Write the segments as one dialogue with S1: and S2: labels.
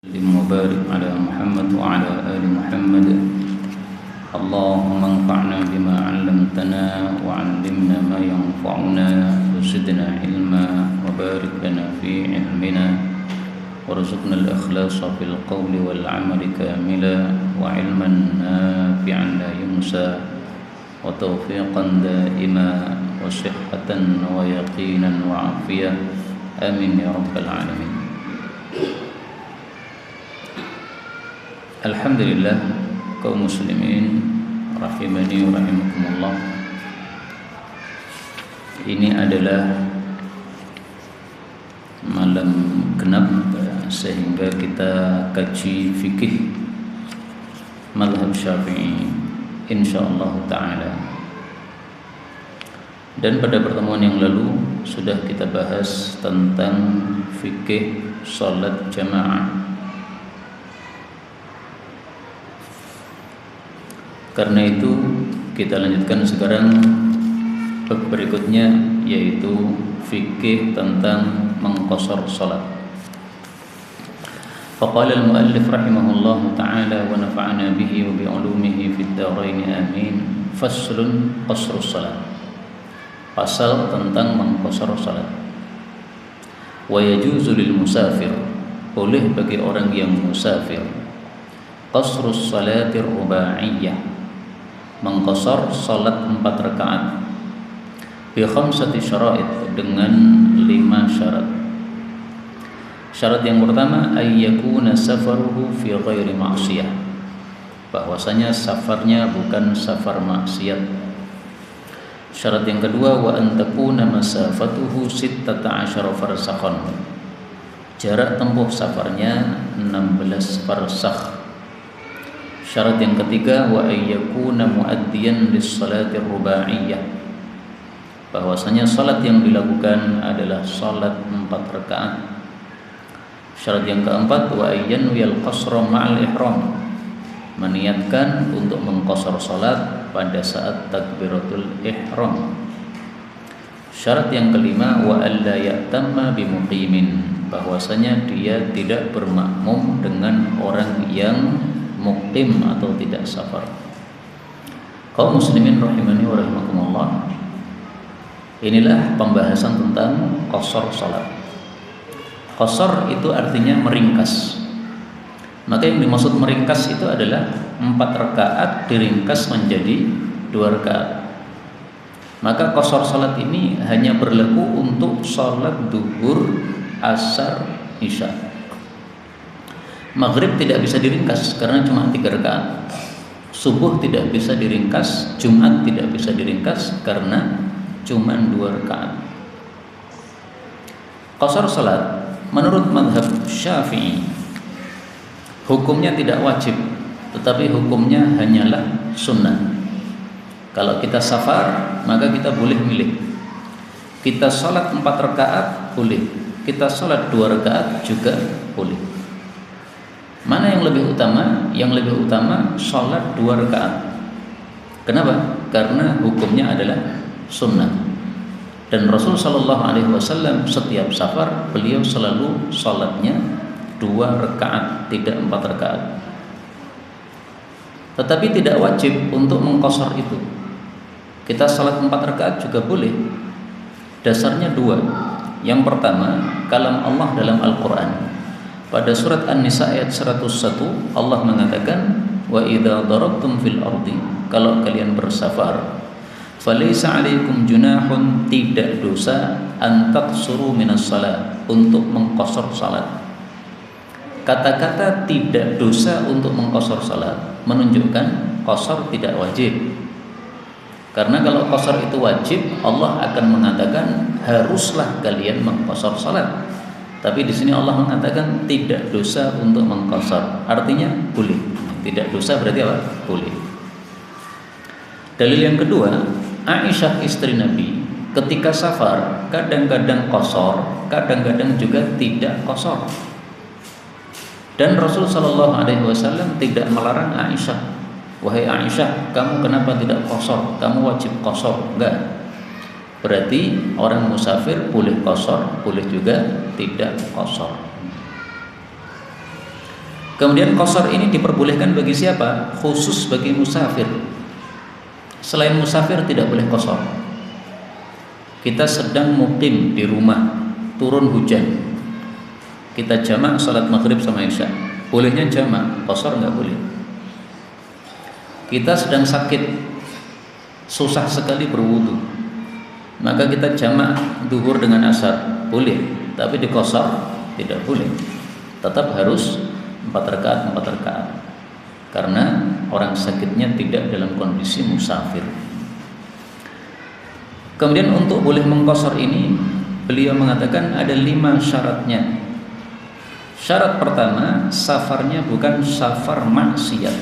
S1: وبارك على محمد وعلى آل محمد. اللهم انفعنا بما علمتنا وعلمنا ما ينفعنا وزدنا علما وبارك لنا في علمنا وارزقنا الإخلاص في القول والعمل كاملا وعلما نافعا لا ينسى وتوفيقا دائما وصحة ويقينا وعافية آمين يا رب العالمين. Alhamdulillah kaum muslimin rahimani wa rahimakumullah. Ini adalah malam genap sehingga kita kaji fikih mazhab Syafi'i insyaallah taala. Dan pada pertemuan yang lalu sudah kita bahas tentang fikih salat jamaah. Karena itu kita lanjutkan sekarang bab berikutnya, yaitu fikih tentang mengqashar salat. Faqala al-muallif rahimahullahu ta'ala wa nafa'ana bihi wa bi'ulumihi fid dharain amin. Faslun qasrus salat. Pasal tentang mengqashar salat. Wa yajuzu lil musafir, boleh bagi orang yang musafir, qasrus salatir ruba'iyyah, mengqashar salat 4 rakaat bi khamsati syara'id, dengan 5 syarat. Syarat yang pertama ayyakuna safaruhu fi ghairi ma'siyah, bahwasanya safarnya bukan safar maksiat. Syarat yang kedua wa an takuna masafatuhu 16 farsakhan, jarak tempuh safarnya 16 farsakh. Syarat yang ketiga wa ayyakuna muaddiyan lis-salati ruba'iyyah, bahwasanya salat yang dilakukan adalah salat 4 rakaat. Syarat yang keempat wa ayyanwiyal qasra ma'al ihram, meniatkan untuk mengqashar salat pada saat takbiratul ihram. Syarat yang kelima wa alla ya'tamma bimuqimin, bahwasanya dia tidak bermakmum dengan orang yang muqim atau tidak safar. Kaum muslimin rahimani wa rahimakumullah, inilah pembahasan tentang qashar salat. Qashar itu artinya meringkas. Maka yang dimaksud meringkas itu adalah 4 rakaat diringkas menjadi 2 rakaat. Maka qashar salat ini hanya berlaku untuk salat duhur, asar, isya. Maghrib tidak bisa diringkas karena cuma 3 rakaat. Subuh tidak bisa diringkas, Jumat tidak bisa diringkas karena cuma 2 rakaat. Qashar salat menurut mazhab Syafi'i hukumnya tidak wajib, tetapi hukumnya hanyalah sunnah. Kalau kita safar, maka kita boleh milih. Kita salat 4 rakaat boleh, kita salat 2 rakaat juga boleh. Mana yang lebih utama? Yang lebih utama salat 2 rakaat. Kenapa? Karena hukumnya adalah sunnah. Dan Rasul sallallahu alaihi wasallam setiap safar beliau selalu salatnya 2 rakaat, tidak 4 rakaat. Tetapi tidak wajib untuk mengqashar itu. Kita salat 4 rakaat juga boleh. Dasarnya 2. Yang pertama, kalam Allah dalam Al-Qur'an. Pada surat An-Nisa ayat 101 Allah mengatakan wa idza darabtum fil ardi, kalau kalian bersafar, falaysa 'alaikum junahun, tidak dosa, an taqsuru minas shalah, untuk mengqashar salat. Kata-kata tidak dosa untuk mengqashar salat menunjukkan qashar tidak wajib. Karena kalau qashar itu wajib, Allah akan mengatakan haruslah kalian mengqashar salat. Tapi di sini Allah mengatakan tidak dosa untuk mengqashar, artinya boleh. Tidak dosa berarti apa? Boleh. Dalil yang kedua, Aisyah istri Nabi ketika safar kadang-kadang qashar, kadang-kadang juga tidak qashar. Dan Rasul sallallahu alaihi wasallam tidak melarang Aisyah, wahai Aisyah, kamu kenapa tidak qashar? Kamu wajib qashar. Enggak. Berarti orang musafir boleh qashar, boleh juga tidak qashar. Kemudian qasar ini diperbolehkan bagi siapa? Khusus bagi musafir. Selain musafir tidak boleh qasar. Kita sedang mukim di rumah, turun hujan, kita jamak salat maghrib sama isya, bolehnya jamak, qasar nggak boleh. Kita sedang sakit, susah sekali berwudu, maka kita jamak duhur dengan asar, boleh, tapi di qasar tidak boleh. Tetap harus 4 rakaat, karena orang sakitnya tidak dalam kondisi musafir. Kemudian untuk boleh mengqasar ini, beliau mengatakan ada 5 syaratnya. Syarat pertama, safarnya bukan safar maksiat.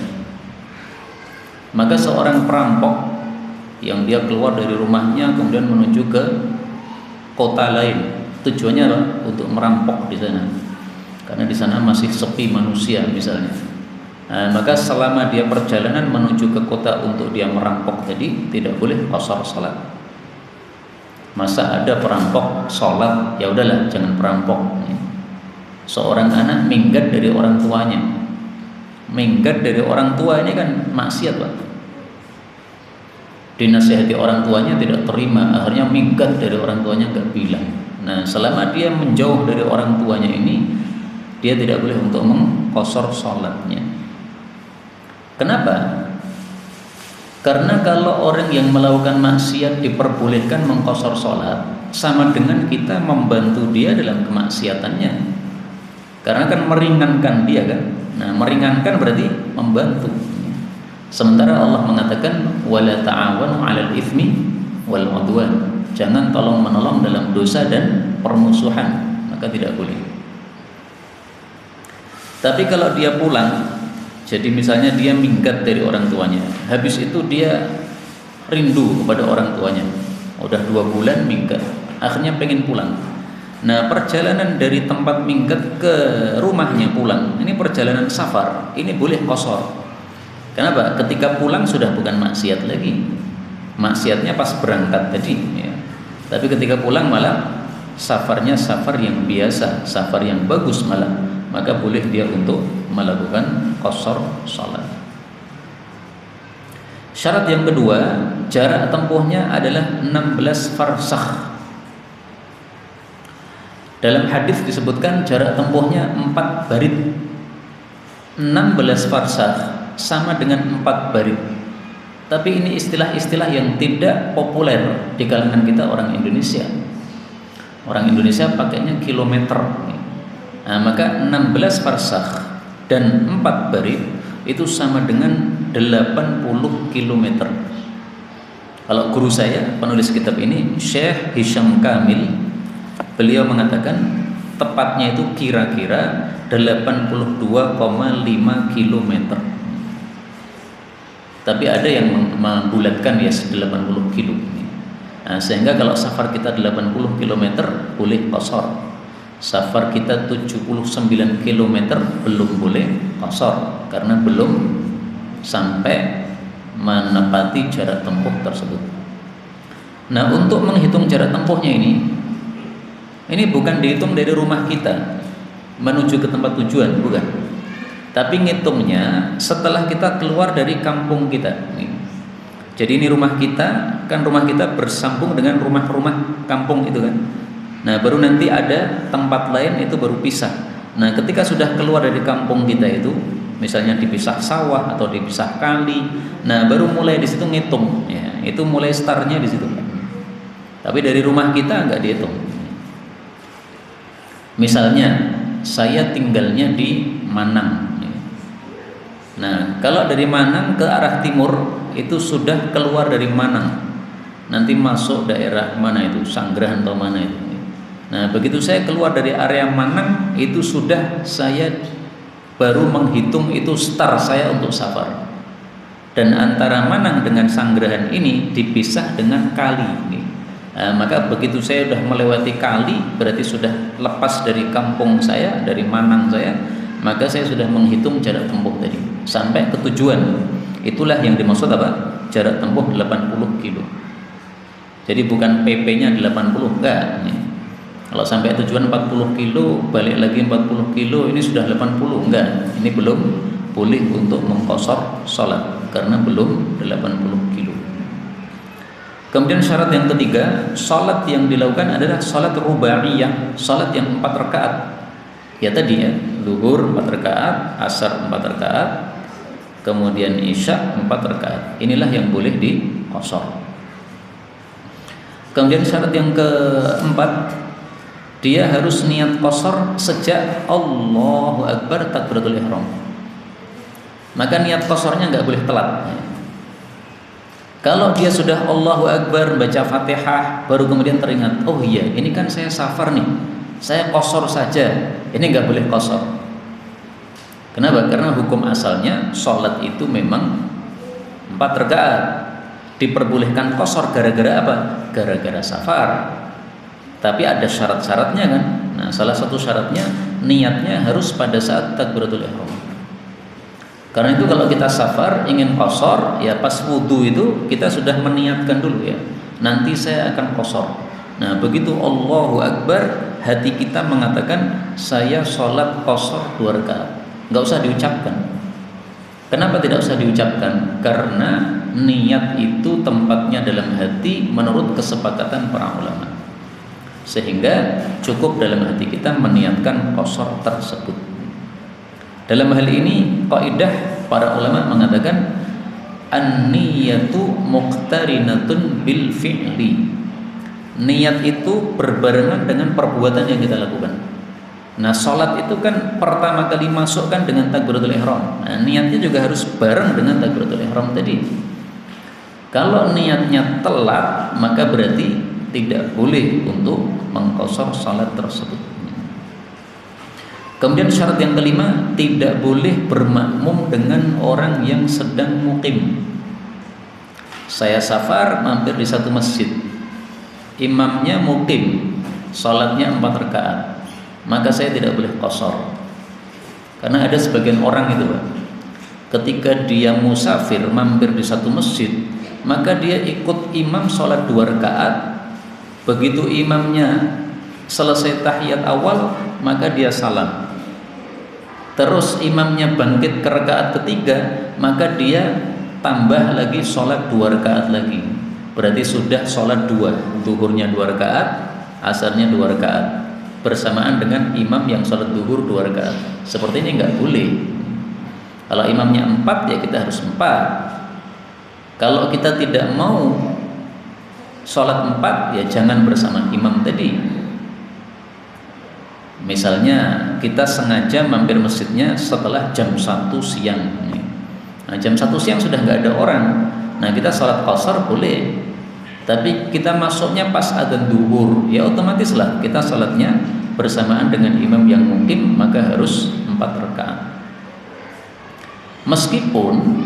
S1: Maka seorang perampok yang dia keluar dari rumahnya kemudian menuju ke kota lain, tujuannya apa? Untuk merampok di sana. Karena di sana masih sepi manusia misalnya. Nah, maka selama dia perjalanan menuju ke kota untuk dia merampok tadi, tidak boleh qasar salat. Masa ada perampok sholat, ya udahlah jangan perampok. Seorang anak minggat dari orang tuanya, minggat dari orang tua ini kan maksiat, Pak. Dinasihati orang tuanya tidak terima, akhirnya minggat dari orang tuanya nggak bilang. Nah, selama dia menjauh dari orang tuanya ini, dia tidak boleh untuk mengqasar sholatnya. Kenapa? Karena kalau orang yang melakukan maksiat diperbolehkan mengqasar sholat, sama dengan kita membantu dia dalam kemaksiatannya. Karena kan meringankan dia kan. Nah, meringankan berarti membantu. Sementara Allah mengatakan wala ta'awanu 'alal itsmi wal 'udwan. Jangan tolong menolong dalam dosa dan permusuhan, maka tidak boleh. Tapi kalau dia pulang, jadi misalnya dia minggat dari orang tuanya, habis itu dia rindu kepada orang tuanya, udah 2 bulan minggat, akhirnya pengen pulang. Nah, perjalanan dari tempat minggat ke rumahnya pulang, ini perjalanan safar, ini boleh qasar. Kenapa? Ketika pulang sudah bukan maksiat lagi, maksiatnya pas berangkat tadi ya. Tapi ketika pulang malah safarnya safar yang biasa, safar yang bagus malah, maka boleh dia untuk melakukan qasar salat. Syarat yang kedua, jarak tempuhnya adalah 16 farsakh. Dalam hadis disebutkan jarak tempuhnya 4 barid. 16 farsakh sama dengan 4 barid. Tapi ini istilah-istilah yang tidak populer di kalangan kita orang Indonesia. Orang Indonesia pakainya kilometer. Nah, maka 16 farsakh dan 4 barid itu sama dengan 80 km. Kalau guru saya, penulis kitab ini, Syekh Hisham Kamil, beliau mengatakan tepatnya itu kira-kira 82,5 km. Tapi ada yang membulatkan ya 80 km. Nah, sehingga kalau safar kita 80 km boleh qasar. Safar kita 79 km belum boleh qasar karena belum sampai menepati jarak tempuh tersebut. Nah, untuk menghitung jarak tempuhnya ini bukan dihitung dari rumah kita menuju ke tempat tujuan, bukan. Tapi ngitungnya setelah kita keluar dari kampung kita. Jadi ini rumah kita, kan rumah kita bersambung dengan rumah-rumah kampung itu kan. Nah, baru nanti ada tempat lain itu baru pisah. Nah, ketika sudah keluar dari kampung kita itu, misalnya dipisah sawah atau dipisah kali, nah baru mulai di situ ngitung. Ya, itu mulai startnya di situ. Tapi dari rumah kita nggak dihitung. Misalnya saya tinggalnya di Manang. Nah, kalau dari Manang ke arah timur itu sudah keluar dari Manang, nanti masuk daerah mana itu, Sanggrahan atau mana itu. Nah, begitu saya keluar dari area Manang itu sudah saya baru menghitung itu start saya untuk safar. Dan antara Manang dengan Sanggrahan ini dipisah dengan kali. Nah, maka begitu saya sudah melewati kali, berarti sudah lepas dari kampung saya, dari Manang saya, maka saya sudah menghitung jarak tempuh tadi sampai ke tujuan. Itulah yang dimaksud apa? Jarak tempuh 80 kilo. Jadi bukan PP-nya 80, enggak. Kalau sampai tujuan 40 kilo, balik lagi 40 kilo, ini sudah 80, enggak. Ini belum boleh untuk mengqashar salat karena belum 80 kilo. Kemudian syarat yang ketiga, salat yang dilakukan adalah salat rubaiyah, salat yang 4 rakaat. Ya tadi ya, zuhur 4 rakaat, asar 4 rakaat, kemudian isya 4 rakaat. Inilah yang boleh diqashar. Kemudian syarat yang keempat, dia harus niat qashar sejak Allahu Akbar takbiratul ihram. Maka niat qasharnya nggak boleh telat. Kalau dia sudah Allahu Akbar baca Fatihah baru kemudian teringat, oh iya ini kan saya safar nih, saya qashar saja, ini nggak boleh qashar. Kenapa? Karena hukum asalnya sholat itu memang 4 rakaat. Diperbolehkan qashar gara-gara apa? Gara-gara safar. Tapi ada syarat-syaratnya kan. Nah, salah satu syaratnya niatnya harus pada saat takbiratul ihram. Karena itu kalau kita safar ingin qashar, ya pas wudu itu kita sudah meniatkan dulu ya. Nanti saya akan qashar. Nah, begitu Allahu Akbar, hati kita mengatakan saya sholat qashar 2 rakaat. Enggak usah diucapkan. Kenapa tidak usah diucapkan? Karena niat itu tempatnya dalam hati menurut kesepakatan para ulama. Sehingga cukup dalam hati kita meniatkan qashar tersebut. Dalam hal ini kaidah para ulama mengatakan an-niyatu muqtarinatun bil fi'li. Niat itu berbarengan dengan perbuatan yang kita lakukan. Nah, salat itu kan pertama kali masuk kan dengan takbiratul ihram. Nah, niatnya juga harus bareng dengan takbiratul ihram tadi. Kalau niatnya telat, maka berarti tidak boleh untuk mengqashar salat tersebut. Kemudian syarat yang kelima, tidak boleh bermakmum dengan orang yang sedang muqim. Saya safar mampir di satu masjid, imamnya muqim, salatnya 4 rakaat, maka saya tidak boleh qashar. Karena ada sebagian orang itu Pak, ketika dia musafir mampir di satu masjid, maka dia ikut imam salat 2 rakaat. Begitu imamnya selesai tahiyat awal, maka dia salam. Terus imamnya bangkit ke rakaat ketiga, maka dia tambah lagi sholat 2 rakaat lagi. Berarti sudah sholat 2, zuhurnya 2 rakaat, asarnya 2 rakaat, bersamaan dengan imam yang sholat zuhur 2 rakaat. Seperti ini nggak boleh. Kalau imamnya 4 ya kita harus 4. Kalau kita tidak mau sholat 4 ya jangan bersama imam tadi. Misalnya kita sengaja mampir masjidnya setelah jam 1 siang. Nah, jam 1 siang sudah nggak ada orang. Nah, kita sholat qashar boleh. Tapi kita masuknya pas adzan zuhur, ya otomatis lah kita sholatnya bersamaan dengan imam yang mungkin, maka harus 4 rakaat. Meskipun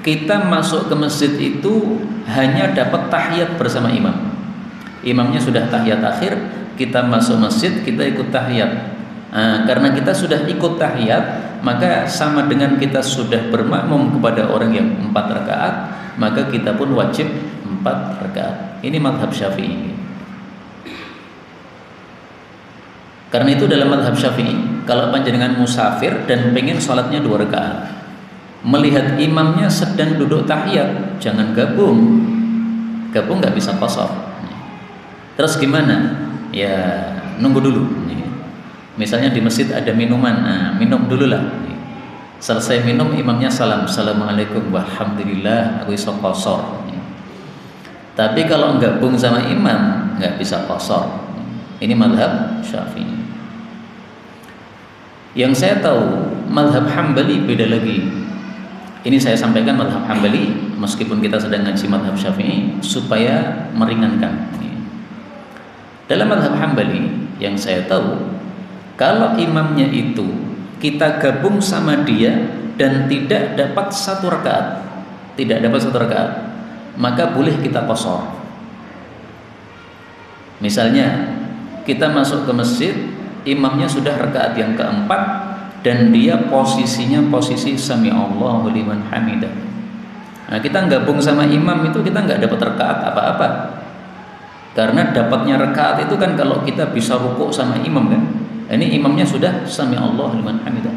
S1: kita masuk ke masjid itu hanya dapat tahiyat bersama imam. Imamnya sudah tahiyat akhir, kita masuk masjid, kita ikut tahiyat. Nah, karena kita sudah ikut tahiyat, maka sama dengan kita sudah bermakmum kepada orang yang 4 rakaat, maka kita pun wajib 4 rakaat. Ini mazhab Syafi'i. Karena itu dalam mazhab Syafi'i, kalau panjenengan musafir dan pengen sholatnya 2 rakaat, melihat imamnya sedang duduk tahiyat, jangan gabung. Gabung nggak bisa qashar. Terus gimana? Ya nunggu dulu. Misalnya di masjid ada minuman, nah, minum dulu lah. Selesai minum imamnya salam, assalamualaikum walhamdulillah, aku iso qashar. Tapi kalau gabung sama imam nggak bisa qashar. Ini mazhab Syafi'i. Yang saya tahu mazhab Hambali beda lagi. Ini saya sampaikan mazhab Hambali meskipun kita sedang ngaji mazhab Syafi'i supaya meringankan. Dalam mazhab Hambali yang saya tahu, kalau imamnya itu kita gabung sama dia dan tidak dapat 1 rakaat, maka boleh kita qashar. Misalnya kita masuk ke masjid, imamnya sudah rakaat yang keempat dan dia posisinya posisi sami'allahu liman hamidah. Nah, kita gabung sama imam itu kita nggak dapat rakaat apa-apa. Karena dapatnya rakaat itu kan kalau kita bisa rukuk sama imam kan. Ini imamnya sudah sami Allah liman hamidah.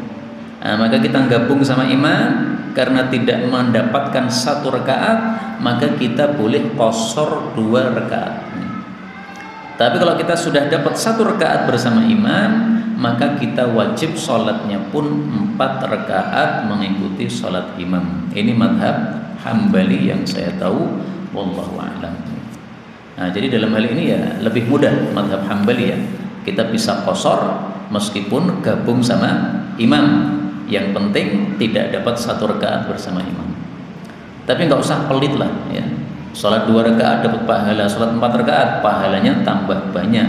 S1: Nah, maka kita gabung sama imam, karena tidak mendapatkan satu rakaat maka kita boleh qashar 2 rakaat. Tapi kalau kita sudah dapat satu rakaat bersama imam, maka kita wajib sholatnya pun 4 rakaat mengikuti sholat imam. Ini madhab Hambali yang saya tahu, wallahu a'lam. Nah, jadi dalam hal ini ya lebih mudah madhab Hambali ya. Kita bisa qashar meskipun gabung sama imam. Yang penting tidak dapat satu rakaat bersama imam. Tapi nggak usah pelit lah ya. Sholat 2 rakaat dapat pahala, sholat 4 rakaat pahalanya tambah banyak.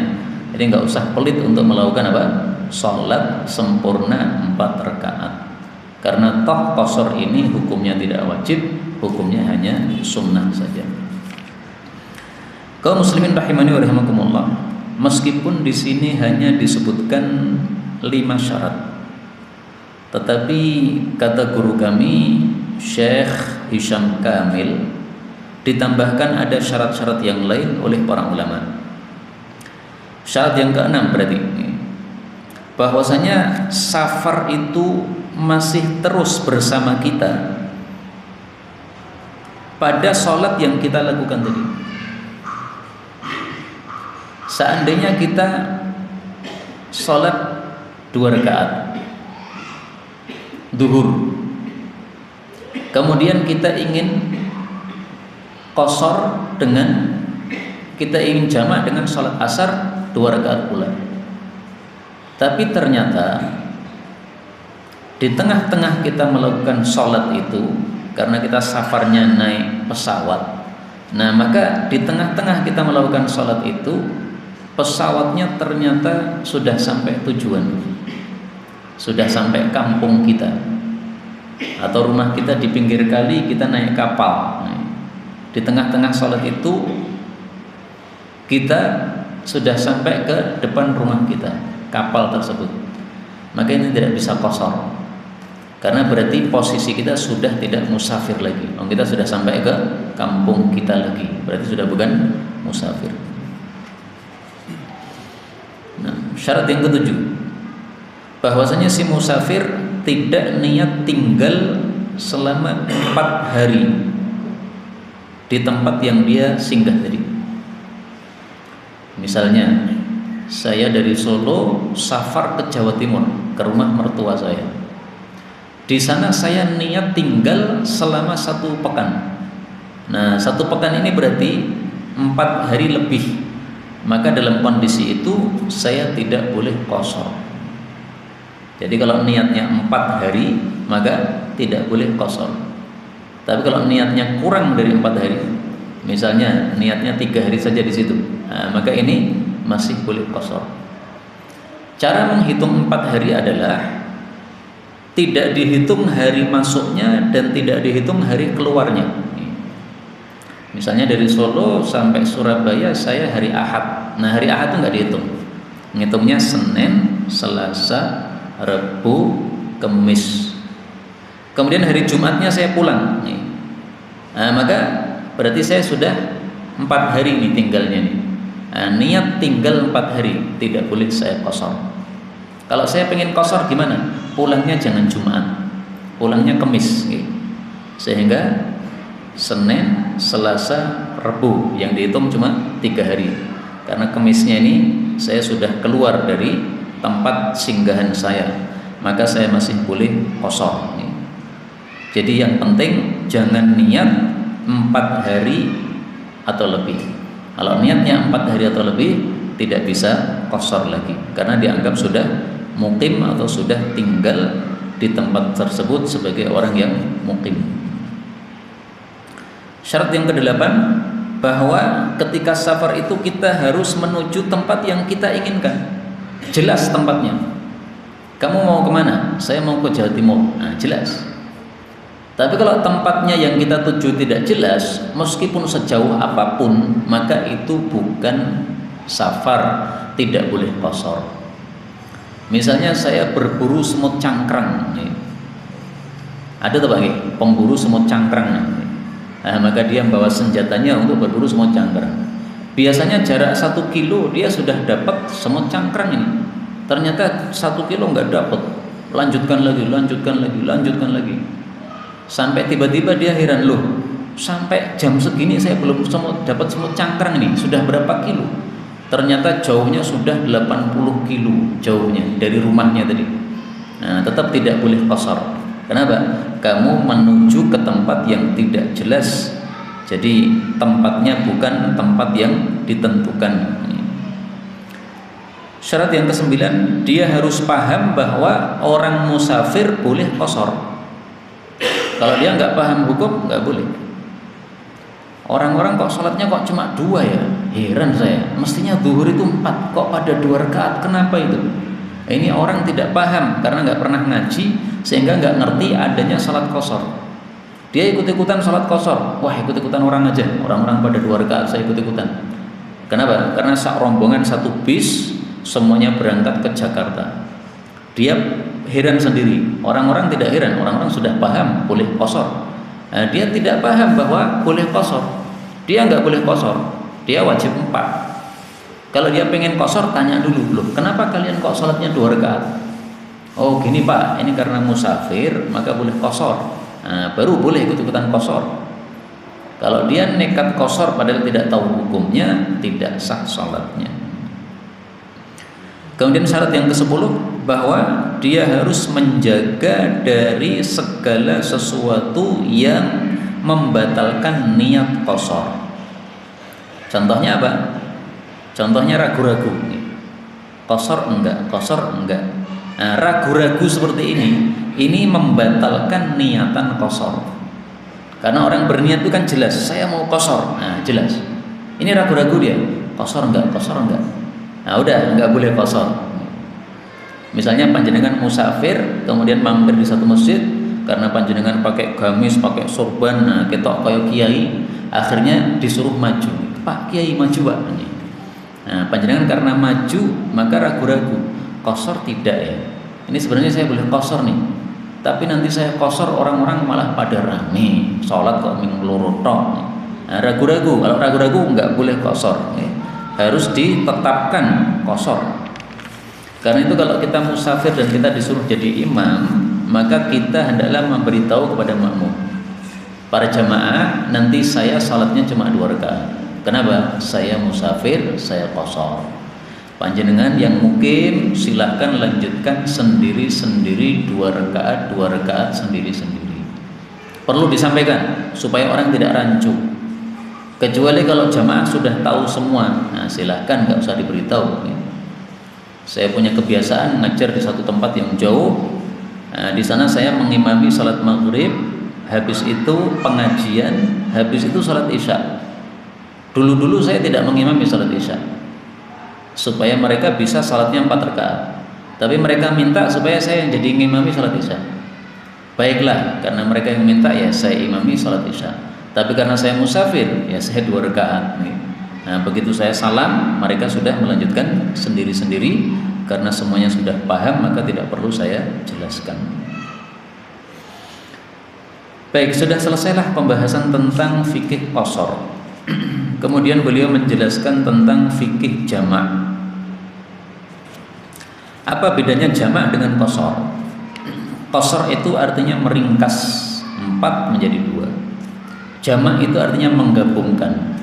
S1: Jadi nggak usah pelit untuk melakukan apa? Sholat sempurna 4 rakaat. Karena toh qashar ini hukumnya tidak wajib, hukumnya hanya sunnah saja. Kaum muslimin rahimani wa rahimakumullah, meskipun di sini hanya disebutkan 5 syarat, tetapi kata guru kami Syekh Hisham Kamil, ditambahkan ada syarat-syarat yang lain oleh para ulama. Syarat yang ke-6 berarti bahwasanya safar itu masih terus bersama kita pada sholat yang kita lakukan tadi. Seandainya kita sholat 2 rakaat duhur, kemudian kita ingin qashar dengan, kita ingin jamak dengan sholat asar 2 rakaat pula. Tapi ternyata di tengah-tengah kita melakukan sholat itu, karena kita safarnya naik pesawat, nah maka di tengah-tengah kita melakukan sholat itu, pesawatnya ternyata sudah sampai tujuan, sudah sampai kampung kita, atau rumah kita di pinggir kali, kita naik kapal. Di tengah-tengah sholat itu kita sudah sampai ke depan rumah kita, kapal tersebut, maka ini tidak bisa qashar, karena berarti posisi kita sudah tidak musafir lagi. Kita sudah sampai ke kampung kita lagi, berarti sudah bukan musafir. Nah, syarat yang ke-7, bahwasanya si musafir tidak niat tinggal selama 4 hari di tempat yang dia singgah tadi. Misalnya saya dari Solo safar ke Jawa Timur, ke rumah mertua saya. Di sana saya niat tinggal selama 1 pekan. Nah, 1 pekan ini berarti 4 hari lebih. Maka dalam kondisi itu saya tidak boleh qashar. Jadi kalau niatnya 4 hari maka tidak boleh qashar. Tapi kalau niatnya kurang dari 4 hari, misalnya niatnya 3 hari saja di situ, nah, maka ini masih boleh qashar. Cara menghitung 4 hari adalah tidak dihitung hari masuknya dan tidak dihitung hari keluarnya. Misalnya dari Solo sampai Surabaya saya hari Ahad. Nah, hari Ahad itu nggak dihitung. Ngitungnya Senin, Selasa, Rabu, Kamis. Kemudian hari Jumatnya saya pulang. Nah, maka berarti saya sudah 4 hari nih tinggalnya nih. Nah, niat tinggal 4 hari, tidak boleh saya qashar. Kalau saya pengen qashar gimana? Pulangnya jangan Jumat, pulangnya Kamis. Sehingga Senin, Selasa, Rabu yang dihitung cuma 3 hari. Karena Kamisnya ini saya sudah keluar dari tempat singgahan saya, maka saya masih boleh qashar. Jadi yang penting jangan niat 4 hari atau lebih. Kalau niatnya 4 hari atau lebih, tidak bisa qashar lagi, karena dianggap sudah muqim atau sudah tinggal di tempat tersebut sebagai orang yang muqim. Syarat yang ke-8, bahwa ketika safar itu kita harus menuju tempat yang kita inginkan. Jelas tempatnya. Kamu mau kemana? Saya mau ke Jawa Timur. Nah, jelas. Tapi kalau tempatnya yang kita tuju tidak jelas, meskipun sejauh apapun, maka itu bukan safar, tidak boleh qashar. Misalnya saya berburu semut cangkrang, ada tuh Pak, pemburu semut cangkrang. Nah, maka dia membawa senjatanya untuk berburu semut cangkrang. Biasanya jarak 1 kilo dia sudah dapat semut cangkrang ini. Ternyata 1 kilo nggak dapat. Lanjutkan lagi, lanjutkan lagi, lanjutkan lagi. Sampai tiba-tiba dia heran, loh, sampai jam segini saya belum dapat semut cangkrang ini. Sudah berapa kilo? Ternyata jauhnya sudah 80 kilo jauhnya dari rumahnya tadi. Nah, tetap tidak boleh qasar. Kenapa? Kamu menuju ke tempat yang tidak jelas. Jadi tempatnya bukan tempat yang ditentukan. Syarat yang ke-9, dia harus paham bahwa orang musafir boleh qasar. Kalau dia nggak paham hukum, nggak boleh. Orang-orang kok sholatnya kok cuma 2 ya? Heran saya. Mestinya zuhur itu 4, kok pada 2 rakaat? Kenapa itu? Ini orang tidak paham karena nggak pernah ngaji, sehingga nggak ngerti adanya sholat qasar. Dia ikut-ikutan sholat qasar. Wah, ikut-ikutan orang aja. Orang-orang pada 2 rakaat, saya ikut-ikutan. Kenapa? Karena rombongan satu bis semuanya berangkat ke Jakarta. Dia heran sendiri. Orang-orang tidak heran. Orang-orang sudah paham boleh qasar. Nah, dia tidak paham bahwa boleh qasar. Dia nggak boleh qasar. Dia wajib 4. Kalau dia pengen qasar, tanya dulu, loh, kenapa kalian kok sholatnya 2 rakaat? Oh gini Pak, ini karena musafir maka boleh qasar. Nah, baru boleh ikut-ikutan qasar. Kalau dia nekat qasar padahal tidak tahu hukumnya, tidak sah sholatnya. Kemudian syarat yang ke-10, bahwa dia harus menjaga dari segala sesuatu yang membatalkan niat qasar. Contohnya apa? Contohnya ragu-ragu. Qasar enggak, qasar enggak. Nah, ragu-ragu seperti ini membatalkan niatan qasar. Karena orang berniat itu kan jelas, saya mau qasar. Nah, jelas. Ini ragu-ragu dia, qasar enggak, qasar enggak. Nah, udah enggak boleh qasar. Misalnya panjenengan musafir, kemudian mampir di satu masjid, karena panjenengan pakai gamis, pakai sorban, nah ketok kayak kiai, akhirnya disuruh maju. Pak Kiai maju Pak. Nah, panjenengan karena maju maka ragu-ragu, qasar tidak ya. Ini sebenarnya saya boleh qasar nih, tapi nanti saya qasar orang-orang malah pada rame, sholat kok ming loro tok. Nah, ragu-ragu. Kalau ragu-ragu nggak boleh qasar, ya. Harus ditetapkan qasar. Karena itu kalau kita musafir dan kita disuruh jadi imam, maka kita hendaklah memberitahu kepada makmum, para jamaah, nanti saya salatnya cuma 2 rakaat. Kenapa? Saya musafir, saya qasar. Panjenengan yang mukim silahkan lanjutkan sendiri-sendiri 2 rakaat sendiri-sendiri. Perlu disampaikan supaya orang tidak rancu. Kecuali kalau jamaah sudah tahu semua, nah silahkan, nggak usah diberitahu. Saya punya kebiasaan ngajar di satu tempat yang jauh. Nah, di sana saya mengimami salat maghrib, habis itu pengajian, habis itu salat isya. Dulu-dulu saya tidak mengimami salat isya, supaya mereka bisa salatnya 4 rakaat. Tapi mereka minta supaya saya yang jadi ngimami salat isya. Baiklah, karena mereka yang minta ya saya imami salat isya. Tapi karena saya musafir, ya saya 2 rakaat. Nah, begitu saya salam, mereka sudah melanjutkan sendiri-sendiri. Karena semuanya sudah paham, maka tidak perlu saya jelaskan. Baik, sudah selesailah pembahasan tentang fikih qasar. Kemudian beliau menjelaskan tentang fikih jamak. Apa bedanya jamak dengan qasar? Qasar itu artinya meringkas 4 menjadi 2. Jamak itu artinya menggabungkan.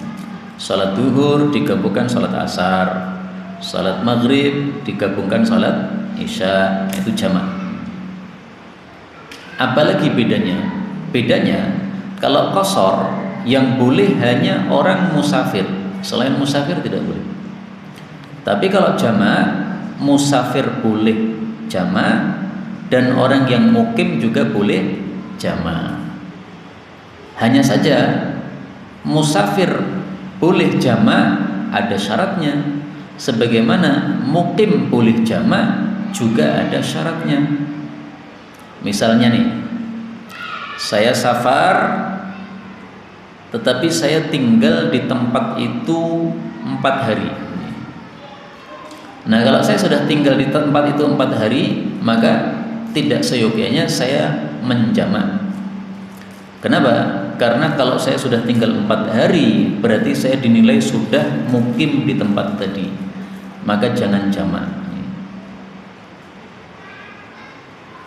S1: Salat duhur digabungkan salat asar, salat maghrib digabungkan salat isya, itu jamak. Apalagi bedanya? Bedanya kalau qasar yang boleh hanya orang musafir, selain musafir tidak boleh. Tapi kalau jamak, musafir boleh jamak dan orang yang mukim juga boleh jamak. Hanya saja musafir boleh jamak ada syaratnya, sebagaimana mukim boleh jamak juga ada syaratnya. Misalnya nih, saya safar tetapi saya tinggal di tempat itu 4 hari. Nah, kalau saya sudah tinggal di tempat itu 4 hari, maka tidak seyogyanya saya menjamak. Kenapa? Karena kalau saya sudah tinggal 4 hari, berarti saya dinilai sudah mukim di tempat tadi. Maka jangan jamak.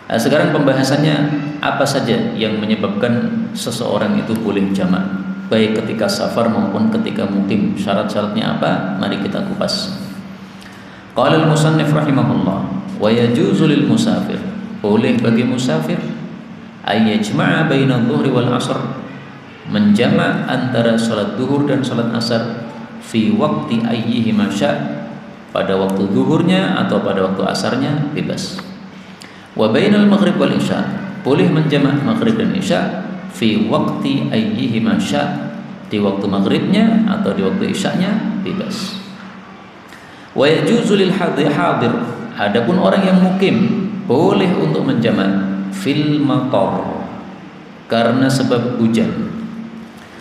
S1: Nah, sekarang pembahasannya apa saja yang menyebabkan seseorang itu boleh jamak, baik ketika safar maupun ketika mukim. Syarat-syaratnya apa? Mari kita kupas. Qala al-musannif rahimahullah, wa yajuzu lil musafir, boleh bagi musafir ay yajma'a baina dhuhri wal asr, menjamak antara salat zuhur dan salat asar, fi waqti ayyihi masya, pada waktu zuhurnya atau pada waktu asarnya bebas. Wa bainal maghrib wal isya, boleh menjamak maghrib dan isya, fi waqti ayyihi masya, di waktu maghribnya atau di waktu isyanya bebas. Wa yajuzu lil hadir, adapun orang yang mukim boleh untuk menjamak fil matar, karena sebab hujan.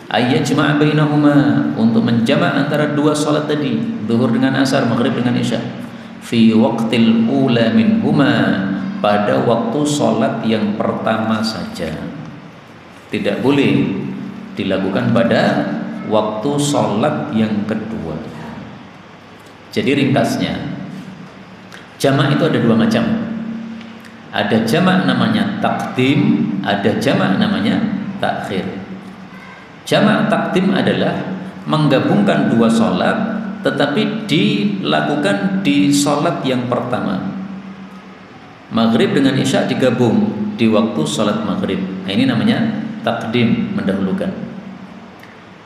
S1: Ayyajma' bainahuma, untuk menjamak antara dua salat tadi, zuhur dengan asar, maghrib dengan isya, fi waqtil ula minhuma, pada waktu salat yang pertama saja. Tidak boleh dilakukan pada waktu salat yang kedua. Jadi ringkasnya, jamak itu ada 2 macam. Ada jamak namanya takdim, ada jamak namanya takhir. Jamak takdim adalah menggabungkan 2 sholat, tetapi dilakukan di sholat yang pertama. Maghrib dengan isya digabung di waktu sholat maghrib. Nah, ini namanya takdim, mendahulukan.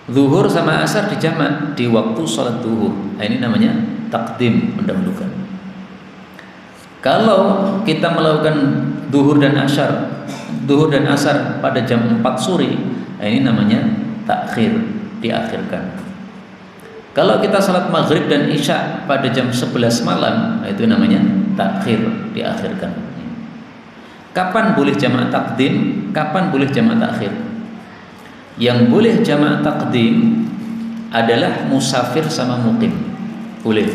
S1: Zuhur sama asar dijamak di waktu sholat zuhur. Nah, ini namanya takdim, mendahulukan. Kalau kita melakukan zuhur dan asar pada jam 4 sore, nah ini namanya takhir, diakhirkan. Kalau kita salat maghrib dan isya pada jam 11 malam, nah itu namanya takhir, diakhirkan. Kapan boleh jamak takdim? Kapan boleh jamak takhir? Yang boleh jamak takdim adalah musafir sama mukim, boleh.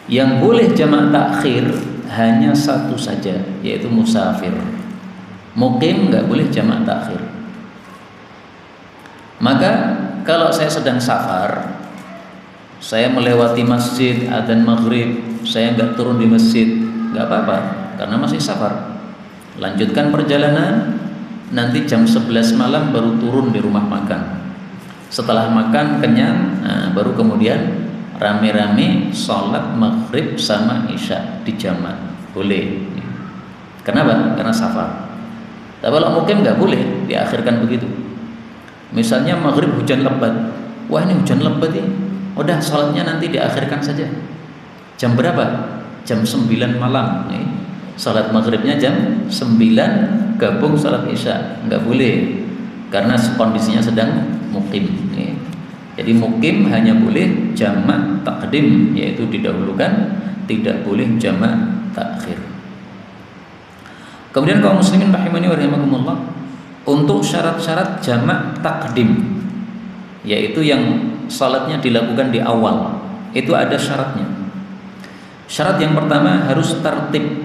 S1: Yang boleh jamak takhir hanya satu saja, yaitu musafir. Mukim nggak boleh jamak takhir. Maka kalau saya sedang safar, saya melewati masjid adzan maghrib, saya nggak turun di masjid, nggak apa-apa, karena masih safar. Lanjutkan perjalanan, nanti jam 11 malam baru turun di rumah makan. Setelah makan kenyang, nah, baru kemudian rame-rame sholat maghrib sama isya di jamak, boleh. Kenapa? Karena safar. Tapi kalau mukim nggak boleh diakhirkan begitu. Misalnya maghrib hujan lebat, wah ini hujan lebat ini, udah sholatnya nanti diakhirkan saja. Jam berapa? Jam 9 malam. Nih, sholat maghribnya jam 9, gabung sholat isya, nggak boleh, karena kondisinya sedang mukim. Nih. Jadi mukim hanya boleh jamak takdim, yaitu didahulukan, tidak boleh jamak takhir. Kemudian kaum muslimin rahimani wa rahimakumullah, untuk syarat-syarat jamak takdim, yaitu yang salatnya dilakukan di awal, itu ada syaratnya. Syarat yang pertama harus tertib.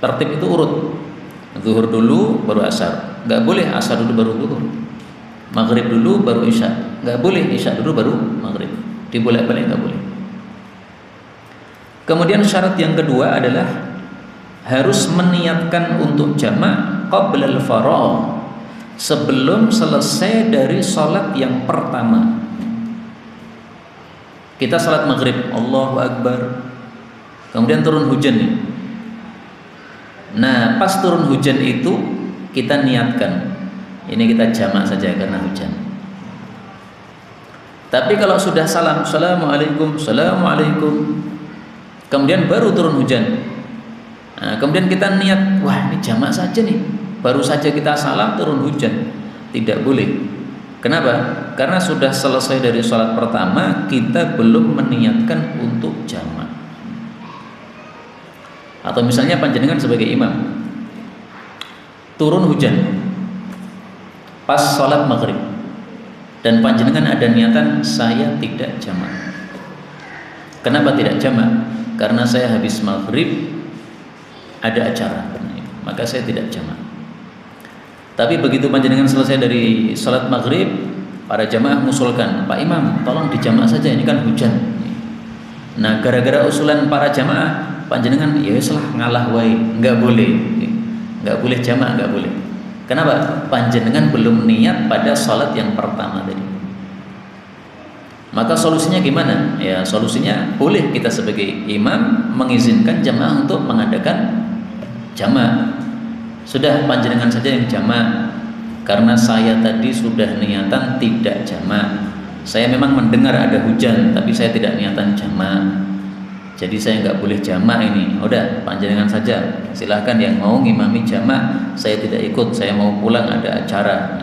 S1: Tertib itu urut. Zuhur dulu baru asar, nggak boleh asar dulu baru zuhur. Maghrib dulu baru isya, nggak boleh isya dulu baru maghrib, dibolak-balik nggak boleh. Kemudian syarat yang kedua adalah harus meniatkan untuk jamak qabla al-faragh, sebelum selesai dari sholat yang pertama. Kita sholat maghrib, Allahu Akbar, kemudian turun hujan nih. Nah, pas turun hujan itu kita niatkan, ini kita jamak saja karena hujan. Tapi kalau sudah salam, assalamualaikum, assalamualaikum, kemudian baru turun hujan, nah, kemudian kita niat, wah ini jamak saja nih, baru saja kita salam turun hujan, tidak boleh. Kenapa? Karena sudah selesai dari sholat pertama, kita belum meniatkan untuk jamak. Atau misalnya panjenengan sebagai imam, turun hujan pas sholat maghrib, dan panjenengan ada niatan saya tidak jamak. Kenapa tidak jamak? Karena saya habis maghrib ada acara, maka saya tidak jamak. Tapi begitu panjenengan selesai dari salat maghrib, para jamaah mengusulkan, Pak Imam, tolong dijamak saja, ini kan hujan. Nah, gara-gara usulan para jamaah, panjenengan ya salah ngalah wae, nggak boleh jamak, nggak boleh. Kenapa? Panjenengan belum niat pada salat yang pertama tadi. Maka solusinya gimana? Ya, solusinya boleh kita sebagai imam mengizinkan jamaah untuk mengadakan jamak. Sudah panjenengan saja yang jamak, karena saya tadi sudah niatan tidak jamak. Saya memang mendengar ada hujan, tapi saya tidak niatan jamak. Jadi saya nggak boleh jamak ini. Udah, panjenengan saja. Silahkan yang mau ngimami jamak, saya tidak ikut. Saya mau pulang, ada acara.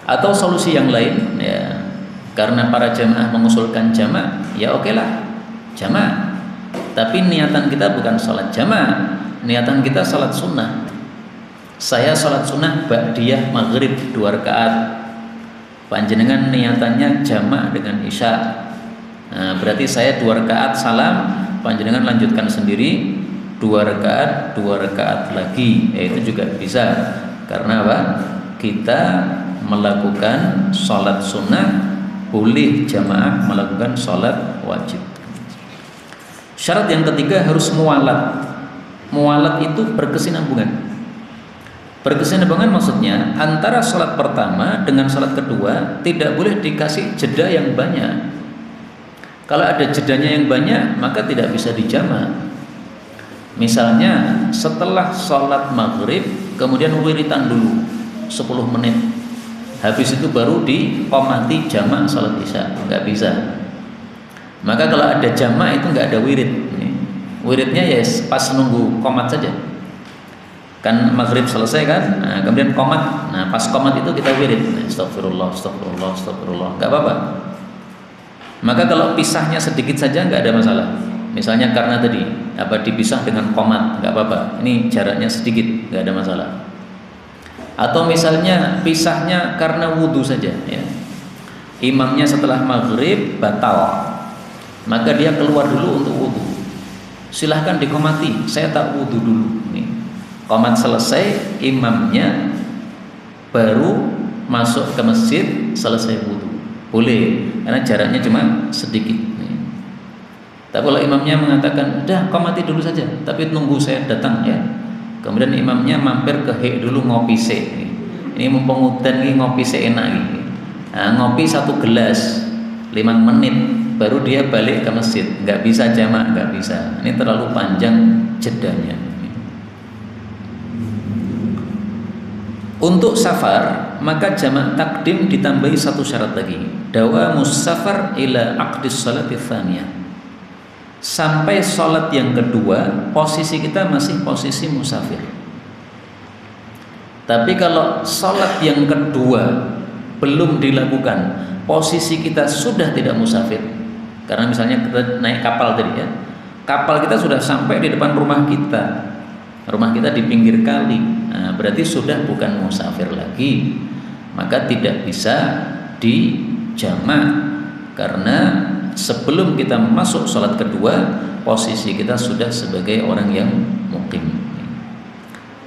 S1: Atau solusi yang lain, ya, karena para jamaah mengusulkan jamak, ya oke lah, jamak. Tapi niatan kita bukan sholat jamak, niatan kita sholat sunnah. Saya sholat sunnah ba'diyah maghrib 2 rakaat. Panjenengan niatannya jamak dengan isya. Nah, berarti saya 2 rakaat salam, panjenengan lanjutkan sendiri 2 rakaat, 2 rakaat lagi. Itu juga bisa. Karena apa? Kita melakukan sholat sunnah, boleh jamaah melakukan sholat wajib. Syarat yang ketiga harus mualat. Mualat itu berkesinambungan. Berkesinambungan maksudnya antara sholat pertama dengan sholat kedua tidak boleh dikasih jeda yang banyak. Kalau ada jedanya yang banyak, maka tidak bisa dijamak. Misalnya setelah sholat maghrib kemudian wiritan dulu 10 menit, habis itu baru diqomati jamak sholat isya, nggak bisa. Maka kalau ada jamak itu nggak ada wirid. Wiridnya ya pas nunggu qomat saja. Kan maghrib selesai kan, nah, kemudian qomat. Nah, pas qomat itu kita wirid. Astagfirullah, astagfirullah, astagfirullah. Nggak apa-apa. Maka kalau pisahnya sedikit saja nggak ada masalah. Misalnya karena tadi dipisah dengan qomat, nggak apa-apa. Ini jaraknya sedikit, nggak ada masalah. Atau misalnya pisahnya karena wudhu saja, ya. Imamnya setelah maghrib batal, maka dia keluar dulu untuk wudhu. Silahkan dikomati, saya tak wudhu dulu. Nih, qomat selesai, imamnya baru masuk ke masjid, selesai wudhu. Boleh, karena jaraknya cuma sedikit. Nih. Tapi kalau imamnya mengatakan, udah komati dulu saja, tapi tunggu saya datang ya. Kemudian imamnya mampir ke hek dulu ngopi se. Ini mumpung udan ini ngopi se enak ini. Nah, ngopi 1 gelas 5 menit baru dia balik ke masjid. Nggak bisa jamak, nggak bisa. Ini terlalu panjang jedanya. Untuk safar maka jamak takdim ditambahi 1 syarat lagi. Dawamus safar ila aqdis salati tsaniyah. Sampai sholat yang kedua posisi kita masih posisi musafir. Tapi kalau sholat yang kedua belum dilakukan, posisi kita sudah tidak musafir. Karena misalnya kita naik kapal tadi ya, kapal kita sudah sampai di depan rumah kita, rumah kita di pinggir kali. Nah, berarti sudah bukan musafir lagi, maka tidak bisa dijamak karena sebelum kita masuk sholat kedua posisi kita sudah sebagai orang yang mukim.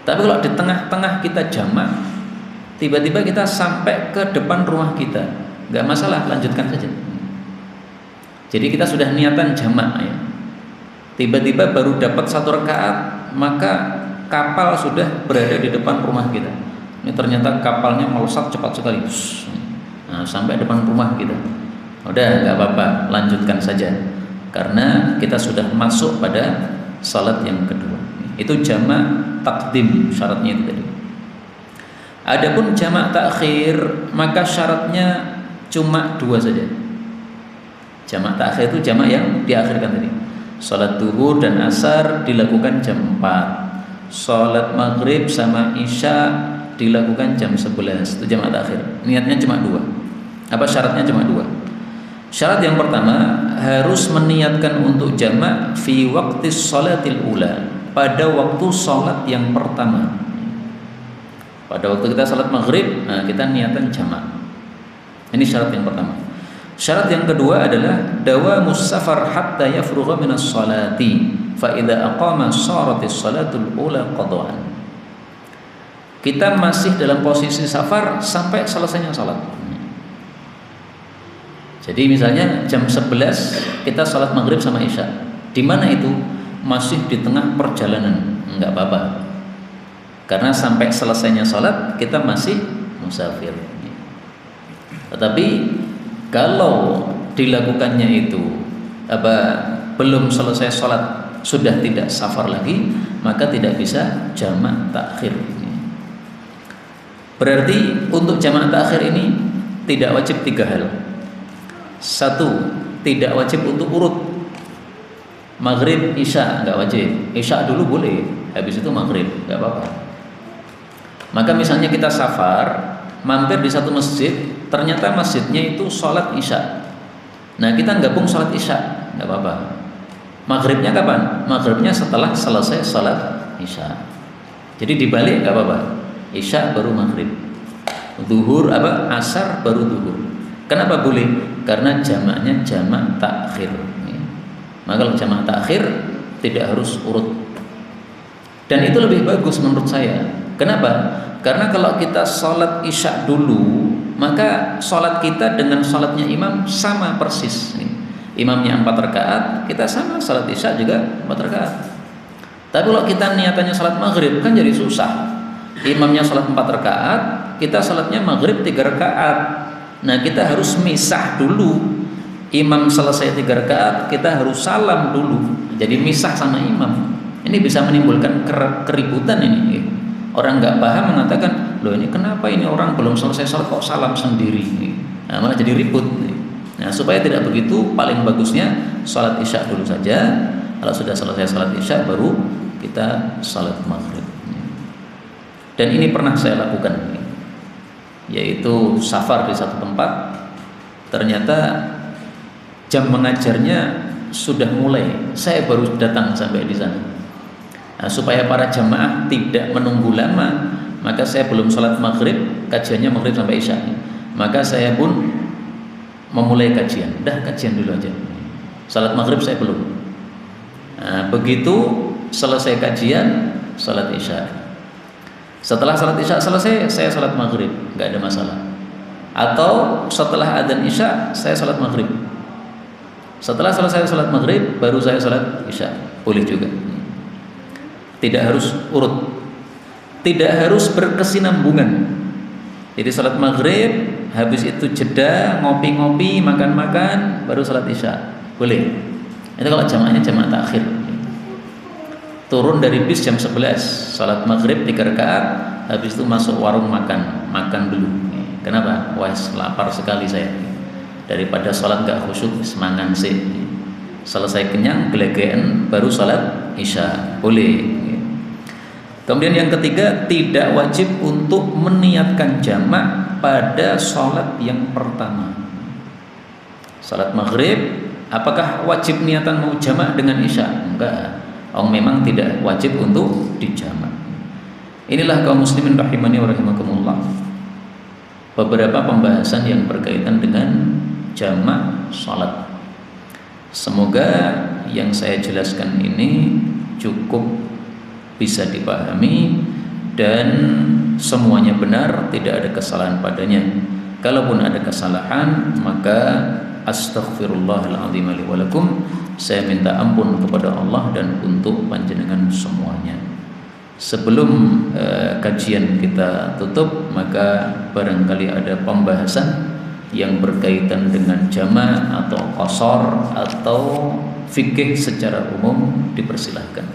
S1: Tapi kalau di tengah-tengah kita jamak, tiba-tiba kita sampai ke depan rumah kita, nggak masalah, lanjutkan saja. Jadi kita sudah niatan jamak ya. Tiba-tiba baru dapat 1 rakaat, maka kapal sudah berada di depan rumah kita. Ini ternyata kapalnya melesat cepat sekali. Nah, sampai depan rumah kita. Udah nggak apa-apa, lanjutkan saja karena kita sudah masuk pada salat yang kedua. Itu jamak takdim, syaratnya itu tadi. Adapun jamak takhir maka syaratnya cuma 2 saja. Jamak takhir itu jamak yang diakhirkan tadi. Salat duhur dan asar dilakukan jam 4. Salat maghrib sama isya dilakukan jam 11. Itu jamak takhir. Niatnya cuma 2. Apa syaratnya cuma 2? Syarat yang pertama harus meniatkan untuk jamak fi waqti sholatil ula, pada waktu sholat yang pertama. Pada waktu kita sholat maghrib, nah kita niatan jamak. Ini syarat yang pertama. Syarat yang kedua adalah dawamus safar hatta yafrugha minas sholati fa idza aqama sharatis sholatul ula qadaan. kita masih dalam posisi safar sampai selesainya sholat. Jadi misalnya jam 11 kita sholat maghrib sama isya, di mana itu masih di tengah perjalanan, nggak apa-apa, karena sampai selesainya sholat kita masih musafir. Tetapi kalau dilakukannya itu belum selesai sholat, sudah tidak safar lagi, maka tidak bisa jamak takhir. Berarti untuk jamak takhir ini tidak wajib 3 hal. 1, tidak wajib untuk urut. Maghrib, isya nggak wajib. Isya dulu boleh, habis itu maghrib nggak apa-apa. Maka misalnya kita safar, mampir di satu masjid, ternyata masjidnya itu sholat isya. Nah kita gabung sholat isya, nggak apa-apa. Maghribnya kapan? Maghribnya setelah selesai sholat isya. Jadi dibalik nggak apa-apa. Isya baru maghrib, zuhur asar baru zuhur. Kenapa boleh? Karena jamaknya jamak takhir. Maka kalau jamak takhir tidak harus urut. Dan itu lebih bagus menurut saya. Kenapa? Karena kalau kita sholat isya dulu, maka sholat kita dengan sholatnya imam sama persis. Imamnya 4 rakaat, kita sama sholat isya juga 4 rakaat. Tapi kalau kita niatannya sholat maghrib kan jadi susah. Imamnya sholat 4 rakaat, kita sholatnya maghrib 3 rakaat. Nah kita harus misah dulu. Imam selesai 3 rakaat, kita harus salam dulu. Jadi misah sama imam. Ini bisa menimbulkan keributan ini. Orang nggak paham mengatakan, loh ini kenapa ini orang belum selesai sholat kok salam sendiri? Nah, malah jadi ribut. Nah supaya tidak begitu, paling bagusnya sholat isya dulu saja. Kalau sudah selesai sholat isya baru kita sholat maghrib. Dan ini pernah saya lakukan, yaitu safar di satu tempat, ternyata jam mengajarnya sudah mulai, saya baru datang sampai di sana. Nah, supaya para jamaah tidak menunggu lama, maka saya belum sholat maghrib, kajiannya maghrib sampai isya. Maka saya pun memulai kajian, kajian dulu aja. Sholat maghrib saya belum. Nah, begitu selesai kajian, sholat isya. Setelah sholat isya selesai, saya sholat maghrib, nggak ada masalah. Atau setelah adzan isya, saya sholat maghrib. Setelah selesai sholat maghrib, baru saya sholat isya, boleh juga. Tidak harus urut, tidak harus berkesinambungan. Jadi sholat maghrib, habis itu jeda, ngopi-ngopi, makan-makan, baru sholat isya, boleh. Itu kalau jamaahnya jamaah takhir. Turun dari bis jam 11, sholat maghrib 3 rakaat, habis itu masuk warung makan dulu. Kenapa? Wah lapar sekali saya. Daripada sholat gak khusyuk, semangan sih. Selesai kenyang, gelegean, baru sholat isya, boleh. Kemudian yang ketiga, tidak wajib untuk meniatkan jamak pada sholat yang pertama. Sholat maghrib, apakah wajib niatan mau jamak dengan isya? Enggak. Memang tidak wajib untuk dijamak. Inilah kaum muslimin rahimani wa rahimakumullah, beberapa pembahasan yang berkaitan dengan jamak salat. Semoga yang saya jelaskan ini cukup bisa dipahami dan semuanya benar, tidak ada kesalahan padanya. Kalaupun ada kesalahan, maka astaghfirullahaladzim li wa lakum. Saya minta ampun kepada Allah dan untuk panjenengan semuanya. Sebelum kajian kita tutup, maka barangkali ada pembahasan yang berkaitan dengan jamak atau qasar atau fikih secara umum, dipersilahkan.